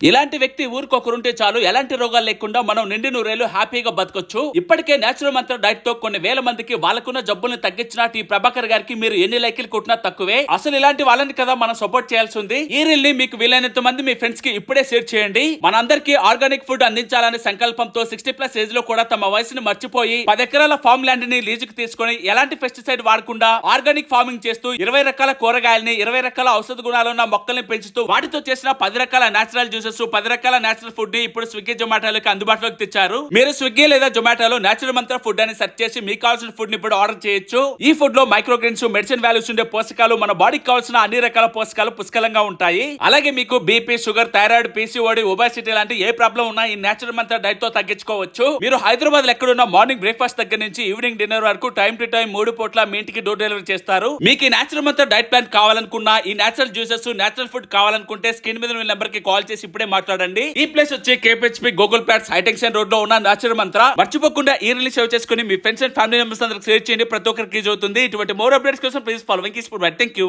ఇలాంటి వ్యక్తి ఊరికొకరుంటే చాలు ఎలాంటి రోగాలు లేకుండా మనం నిండి నూరేళ్లు హ్యాపీగా బతకొచ్చు. ఇప్పటికే నేచురల్ మంత్ర డైట్ తో కొన్ని వేల మందికి వాళ్ళకున్న జబ్బుల్ని తగ్గించిన టీ ప్రభాకర్ గారికి మీరు ఎన్ని లైకులు కొట్టినా తక్కువే. అసలు ఇలాంటి వాళ్ళని కదా మనం సపోర్ట్ చేయాల్సి ఉంది. ఈ రీల్ ని మీకు వీలైనంత మంది మీ ఫ్రెండ్స్ కి ఇప్పుడే షేర్ చేయండి. మనందరికీ ఆర్గానిక్ ఫుడ్ అందించాలనే సంకల్పంతో 60+ ఏజ్ లో కూడా తమ వయసుని మర్చిపోయి 10 ఎకరాల ఫామ్ ల్యాండ్ ని లీజుకు తీసుకుని ఎలాంటి పెస్టిసైడ్ వాడకుండా ఆర్గానిక్ ఫార్మింగ్ చేస్తూ 20 రకాల కూరగాయల్ని 20 రకాల ఔషధ గుణాలున్న మొక్కల్ని పెంచుతూ వాటితో చేసిన 10 రకాల నేచురల్ జ్యూసెస్ 10 రకాల నేచురల్ ఫుడ్ ని ఇప్పుడు స్విగ్గీ జొమాటోలకు అందుబాటులోకి తెచ్చారు. మీరు స్విగ్గీ లేదా జొమాటోలో నేచురల్ మంత్ర ఫుడ్ అని సెర్చ్ చేసి మీకు కావాల్సిన ఫుడ్ ని ఇప్పుడు ఆర్డర్ చేయొచ్చు. ఈ ఫుడ్ లో మైక్రోగ్రెయిన్స్, మెడిసిన్ వాల్యూస్ ఉండే పోషకాలు, మన బాడీకి కావాల్సిన అన్ని రకాల పోషకాలు పుష్కలంగా ఉంటాయి. అలాగే మీకు BP, sugar, thyroid, PCOD, obesity లాంటి ఏ ప్రాబ్లం ఉన్నా ఈ నేచురల్ మంత్ర డైట్ తో తగ్గించుకోవచ్చు. మీరు హైదరాబాద్ లో ఎక్కడున్న మార్నింగ్ బ్రేక్ఫాస్ట్ దగ్గర నుంచి ఈవినింగ్ డిన్నర్ వరకు టైం టు టైం 3 పూట్ల మీ ఇంటికి డోర్ డెలివరీ చేస్తారు. మీకు ఈ నేచురల్ మంత్ర డైట్ ప్లాన్ కావాలనుకున్నా, ఈ నేచురల్ జ్యూసెస్, నేచురల్ ఫుడ్ కావాలనుకుంటే స్క్రీన్ మీద నెంబర్ కి కాల్ చేసి ఇప్పుడే మాట్లాడండి. ఈ ప్లేస్ వచ్చి KPHP Google plots high tension road లో ఉన్న నేచురల్ మంత్ర. మర్చిపోకుండా ఈ రిలీజ్ సేవ్ చేసుకుని మీ ఫ్రెండ్స్ అండ్ ఫ్యామిలీ మెంబర్స్ అందరికి షేర్ చేయండి. ప్రతి ఒక్కరికి యూజ్ అవుతుంది. ఇటువంటి మోర్ అప్డేట్స్ కోసం ప్లీజ్ ఫాలోయింగ్. Thank you.